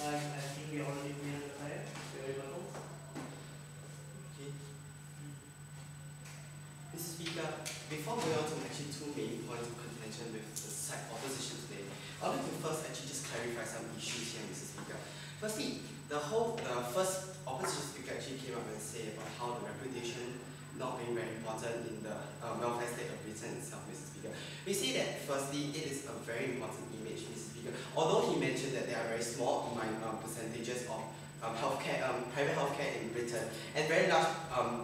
I think we already made the time. Okay. Mr. Speaker, before going on to actually two main points of contention with the side opposition today, I'd like to first actually just clarify some issues here, Mr. Speaker. Firstly, the first opposition speaker actually came up and said about how the reputation not being very important in the welfare state of Britain itself, Mr. Speaker. We say that firstly, it is a very important image, Mr. Speaker. Although he mentioned that there are very small percentages of private healthcare in Britain and very large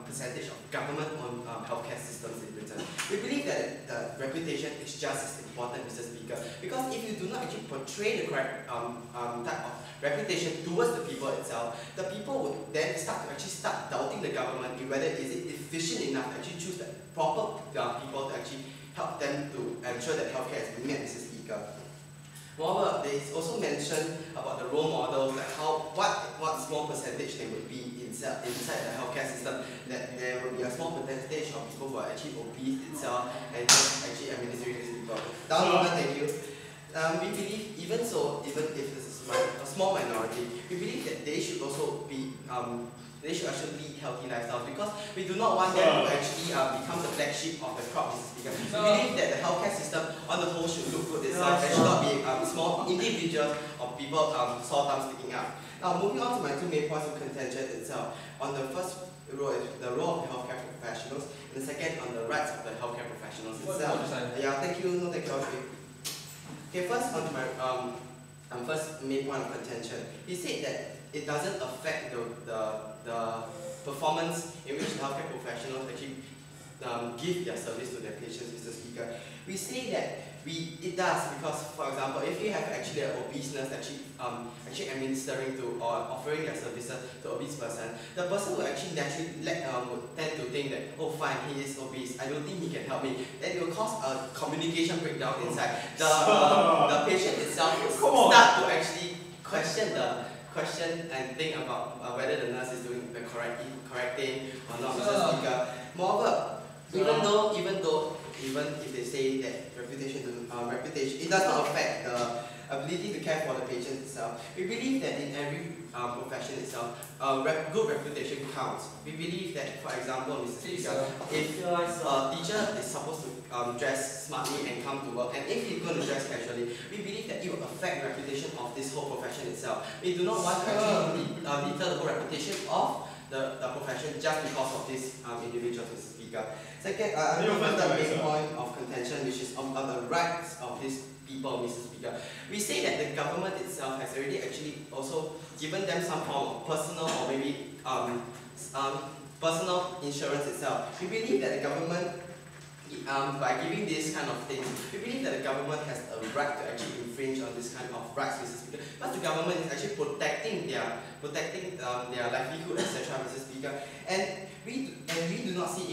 percentage of government-owned healthcare systems in Britain. We believe that the reputation is just as important, Mr. Speaker, because if you do not actually portray the correct type of reputation towards the people itself, the people would then start doubting the government in whether is it efficient enough to actually choose the proper people to actually help them to ensure that healthcare is being met, Mr. Speaker. Moreover, there is also mentioned about the role models, like what small percentage they would be inside the healthcare system, that there will be a small percentage of people who are actually obese itself and just actually administering these people. Thank you. We believe even if this is a small minority, we believe that they should also be they should actually lead healthy lifestyles, because we do not want them to actually become the black sheep of the crowd, Mr. Speaker. We believe that the healthcare system on the whole should look good itself. There should not be small individuals or people sore thumbs sticking out. Now, moving on to my two main points of contention itself. On the first row is the role of the healthcare professionals, and the second on the rights of the healthcare professionals itself. Yeah, thank you. No, thank you. Okay, first on to my first main point of contention. He said that it doesn't affect the performance in which the healthcare professionals actually give their service to their patients, Mr. Speaker. We say that it does, because, for example, if you have actually an obese nurse actually administering to or offering their services to an obese person, the person will actually naturally would tend to think that, oh fine, he is obese, I don't think he can help me. Then it will cause a communication breakdown inside. The patient itself will start to actually question and think about whether the nurse is doing the correct thing or not, Mr. Speaker. Moreover, even if they say that reputation, it does not affect the ability to care for the patient itself. We believe that in every profession itself, good reputation counts. We believe that, for example, Mr. Speaker, if a teacher is supposed to dress smartly and come to work, and if he's going to dress casually, we believe that it will affect the reputation of this whole profession itself. We do not want to actually deter the whole reputation of the profession just because of this individual, Mr. Speaker. Second, the main point of contention, which is on the rights of these people, Mr. Speaker. We say that the government itself has already actually also given them some form of personal or maybe personal insurance itself. We believe that the government, by giving these kind of things, we believe that the government has a right to actually infringe on this kind of rights, Mr. Speaker. But the government is actually protecting their livelihood, etc., Mr. Speaker. And we do not see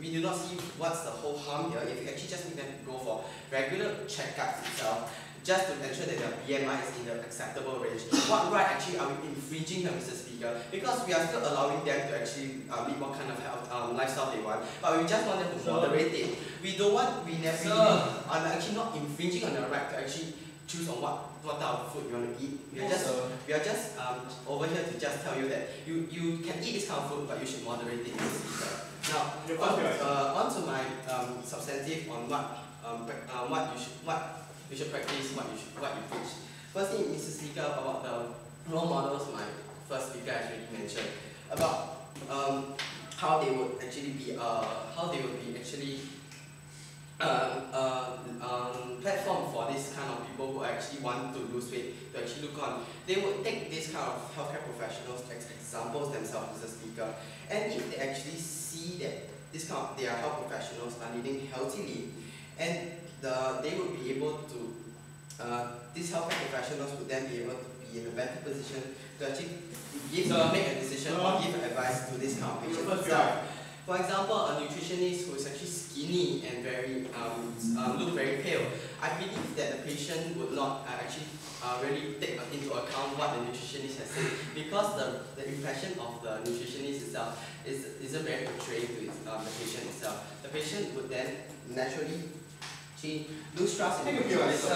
we do not see what's the whole harm here if we actually just make them go for regular checkups itself, just to ensure that their BMI is in the acceptable range. What right actually are we infringing here, Mr. Speaker? Because we are still allowing them to actually lead what kind of health lifestyle they want, but we just want them to moderate it. We are actually not infringing on their right to actually choose on what type of food you want to eat. We are just over here to just tell you that you can eat this kind of food, but you should moderate it, Mr. Speaker. Now, on to my substantive on what you should practice, what you preach. Firstly, Mr. Speaker, about the role models, my first speaker has already mentioned about how they would actually be platform for this kind of people who actually want to lose weight, to actually look on. They would take these kind of healthcare professionals as examples themselves, Mr. Speaker. And if they actually see that they are health professionals are living healthily, and they would be able to, these healthcare professionals would then be able to be in a better position to actually make a decision or give advice to this kind of patient itself. For example, a nutritionist who is actually skinny and look very pale, I believe that the patient would not actually really take into account what the nutritionist has said, because the impression of the nutritionist itself isn't very portraying to the patient itself. The patient would then naturally lose trust in the nutritionist.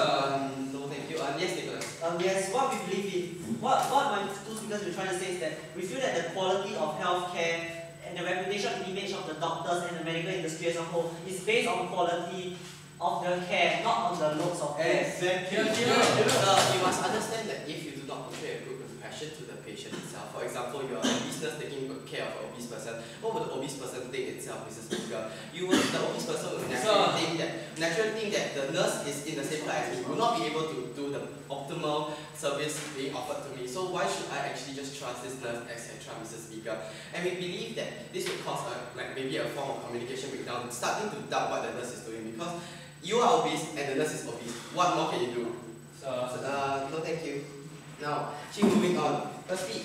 No, thank you. Yes, Nicholas. Yes, what we believe in, what my two speakers were trying to say is that we feel that the quality of healthcare and the reputation and image of the doctors and the medical industry as a whole is based on quality of the care, not on the looks of care. Exactly. You must understand that if you do not portray a good impression to the patient itself, for example, you are a business taking good care of an obese person, what would the obese person think itself, Mrs. Speaker? The obese person would naturally think that the nurse is in the same class as me, will not be able to do the optimal service being offered to me. So why should I actually just trust this nurse, etc., Mrs. Speaker? And we believe that this would cause maybe a form of communication breakdown, starting to doubt what the nurse is doing, because you are obese and the nurse is obese. What more can you do? No, thank you. Now, moving on. Firstly,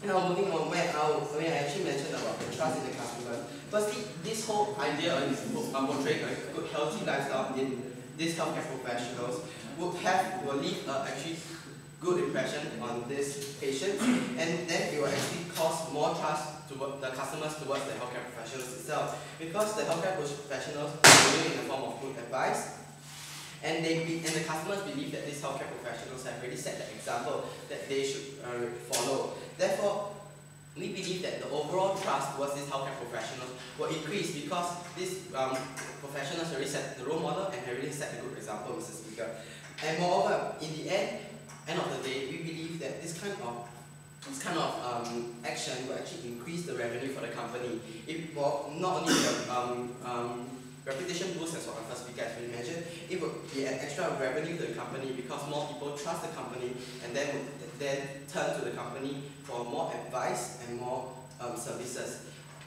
moving on, where I actually mentioned about the trust in the customer. Firstly, this whole idea of portraying a good, healthy lifestyle in these healthcare professionals will leave actually good impression on this patient, and then it will actually cause more trust to the customers towards the healthcare professionals itself, because the healthcare professionals are doing in the form of good advice, and the customers believe that these healthcare professionals have already set the example that they should follow. Therefore, we believe that the overall trust towards these healthcare professionals will increase, because these professionals already set the role model and already set the good example, Mr. Speaker. And moreover, in the end of the day, we believe that this kind of action will actually increase the revenue for the company. It will not only be reputation boost, as what my first speaker actually mentioned, it would be an extra revenue to the company, because more people trust the company and then turn to the company for more advice and more services.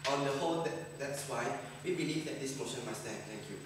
On the whole, that's why we believe that this motion must stand. Thank you.